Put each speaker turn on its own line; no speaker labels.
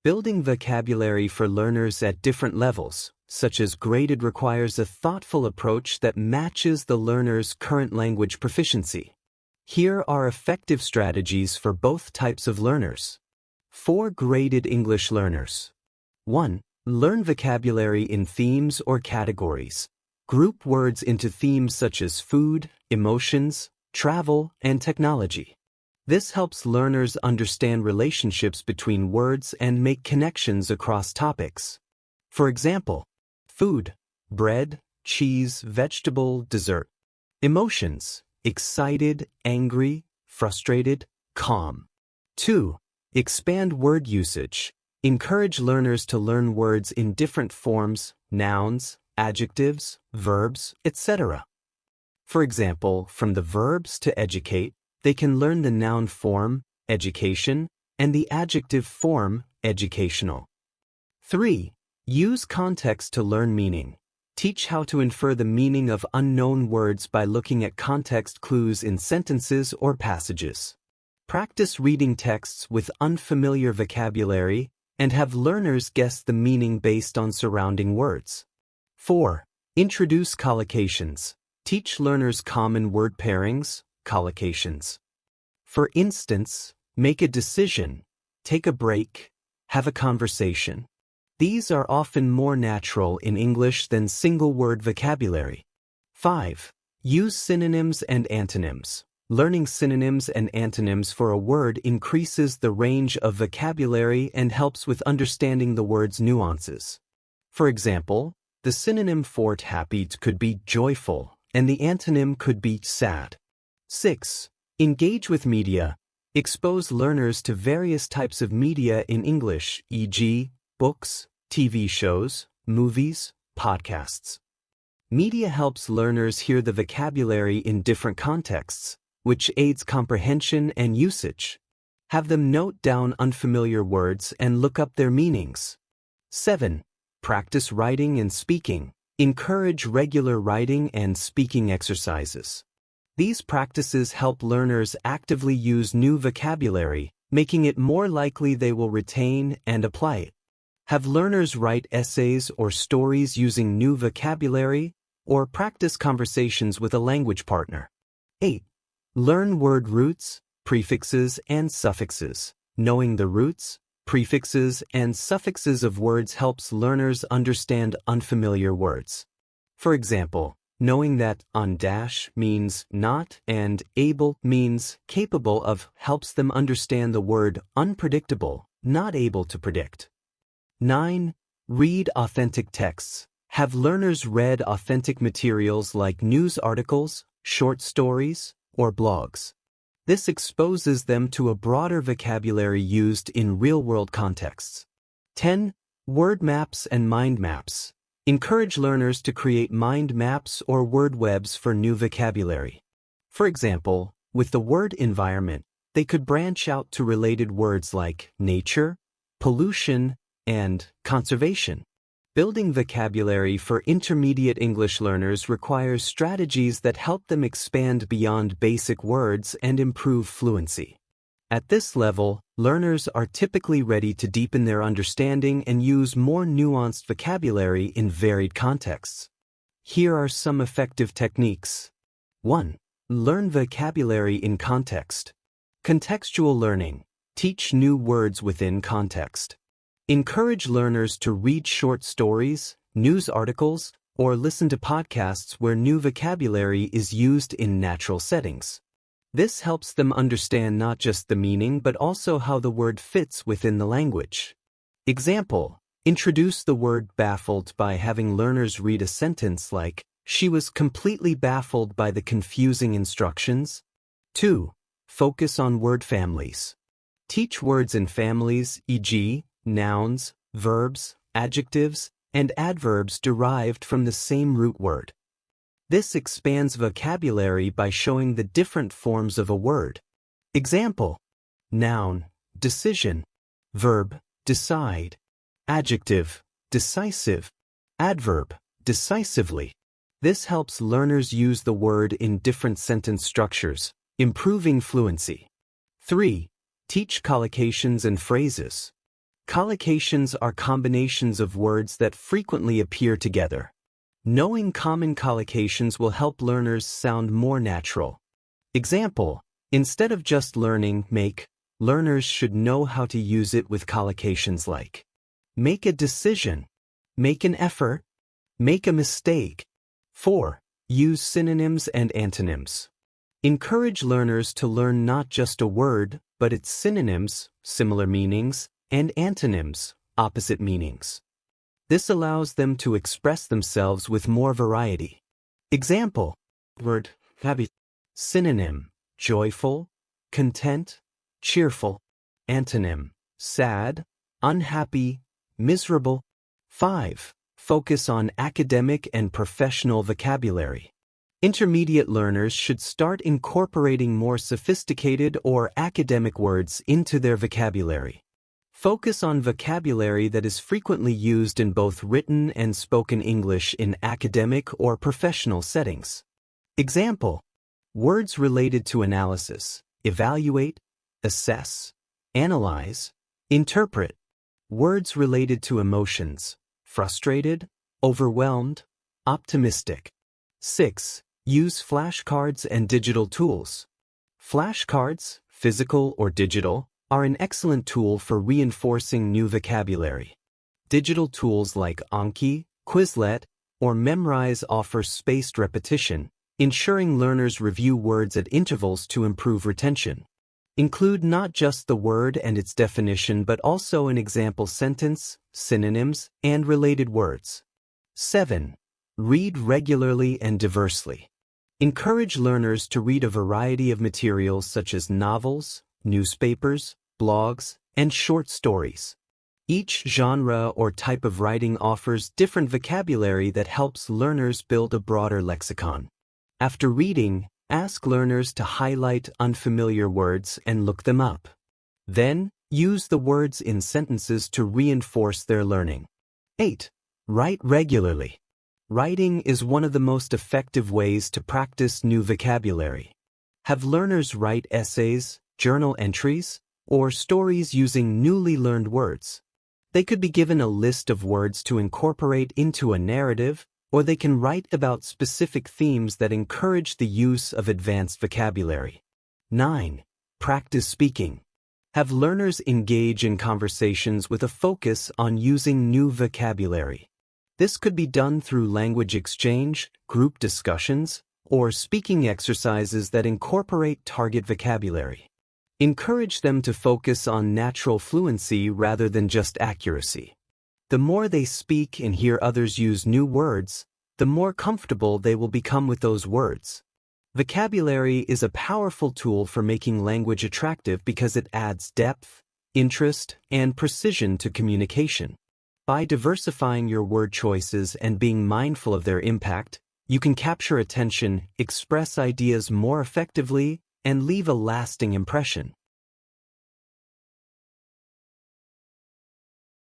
Building vocabulary for learners at different levels, such as graded, requires a thoughtful approach that matches the learner's current language proficiency. Here are effective strategies for both types of learners. For graded English learners. 1. Learn vocabulary in themes or categories. Group words into themes such as food, emotions, travel, and technology. This helps learners understand relationships between words and make connections across topics. For example, food, bread, cheese, vegetable, dessert. Emotions, excited, angry, frustrated, calm. 2. Expand word usage. Encourage learners to learn words in different forms, nouns, adjectives, verbs, etc. For example, from the verbs to educate, they can learn the noun form, education, and the adjective form, educational. 3. Use context to learn meaning. Teach how to infer the meaning of unknown words by looking at context clues in sentences or passages. Practice reading texts with unfamiliar vocabulary and have learners guess the meaning based on surrounding words. 4. Introduce collocations. Teach learners common word pairings, collocations. For instance, make a decision, take a break, have a conversation. These are often more natural in English than single-word vocabulary. 5. Use synonyms and antonyms. Learning synonyms and antonyms for a word increases the range of vocabulary and helps with understanding the word's nuances. For example, the synonym for happy could be joyful, and the antonym could be sad. 6. Engage with media. Expose learners to various types of media in English, e.g., books, TV shows, movies, podcasts. Media helps learners hear the vocabulary in different contexts, which aids comprehension and usage. Have them note down unfamiliar words and look up their meanings. 7. Practice writing and speaking. Encourage regular writing and speaking exercises. These practices help learners actively use new vocabulary, making it more likely they will retain and apply it. Have learners write essays or stories using new vocabulary, or practice conversations with a language partner. 8. Learn word roots, prefixes, and suffixes. Knowing the roots, prefixes, and suffixes of words helps learners understand unfamiliar words. For example, knowing that on dash means not and able means capable of helps them understand the word unpredictable, not able to predict. 9. Read authentic texts. Have learners read authentic materials like news articles, short stories, or blogs. This exposes them to a broader vocabulary used in real-world contexts. 10. Word maps and mind maps. Encourage learners to create mind maps or word webs for new vocabulary. For example, with the word environment, they could branch out to related words like nature, pollution, and conservation. Building vocabulary for intermediate English learners requires strategies that help them expand beyond basic words and improve fluency. At this level, learners are typically ready to deepen their understanding and use more nuanced vocabulary in varied contexts. Here are some effective techniques. 1. Learn vocabulary in context. Contextual learning. Teach new words within context. Encourage learners to read short stories, news articles, or listen to podcasts where new vocabulary is used in natural settings. This helps them understand not just the meaning but also how the word fits within the language. Example: introduce the word baffled by having learners read a sentence like, "She was completely baffled by the confusing instructions." 2. Focus on word families. Teach words in families, e.g., nouns, verbs, adjectives, and adverbs derived from the same root word. This expands vocabulary by showing the different forms of a word. Example: noun, decision; verb, decide; adjective, decisive; adverb, decisively. This helps learners use the word in different sentence structures, improving fluency. 3. Teach collocations and phrases. Collocations are combinations of words that frequently appear together. Knowing common collocations will help learners sound more natural. Example, instead of just learning make, learners should know how to use it with collocations like make a decision, make an effort, make a mistake. 4. Use synonyms and antonyms. Encourage learners to learn not just a word, but its synonyms, similar meanings, and antonyms, opposite meanings. This allows them to express themselves with more variety. Example, word, happy. Synonym, joyful, content, cheerful. Antonym, sad, unhappy, miserable. 5. Focus on academic and professional vocabulary. Intermediate learners should start incorporating more sophisticated or academic words into their vocabulary. Focus on vocabulary that is frequently used in both written and spoken English in academic or professional settings. Example, words related to analysis, evaluate, assess, analyze, interpret. Words related to emotions, frustrated, overwhelmed, optimistic. 6. Use flashcards and digital tools. Flashcards, physical or digital, are an excellent tool for reinforcing new vocabulary. Digital tools like Anki, Quizlet, or Memrise offer spaced repetition, ensuring learners review words at intervals to improve retention. Include not just the word and its definition but also an example sentence, synonyms, and related words. 7. Read regularly and diversely. Encourage learners to read a variety of materials such as novels, newspapers, blogs, and short stories. Each genre or type of writing offers different vocabulary that helps learners build a broader lexicon. After reading, ask learners to highlight unfamiliar words and look them up. Then, use the words in sentences to reinforce their learning. 8. Write regularly. Writing is one of the most effective ways to practice new vocabulary. Have learners write essays, journal entries, or stories using newly learned words. They could be given a list of words to incorporate into a narrative, or they can write about specific themes that encourage the use of advanced vocabulary. 9. Practice speaking. Have learners engage in conversations with a focus on using new vocabulary. This could be done through language exchange, group discussions, or speaking exercises that incorporate target vocabulary. Encourage them to focus on natural fluency rather than just accuracy. The more they speak and hear others use new words, the more comfortable they will become with those words. Vocabulary is a powerful tool for making language attractive because it adds depth, interest, and precision to communication. By diversifying your word choices and being mindful of their impact, you can capture attention, express ideas more effectively, and leave a lasting impression.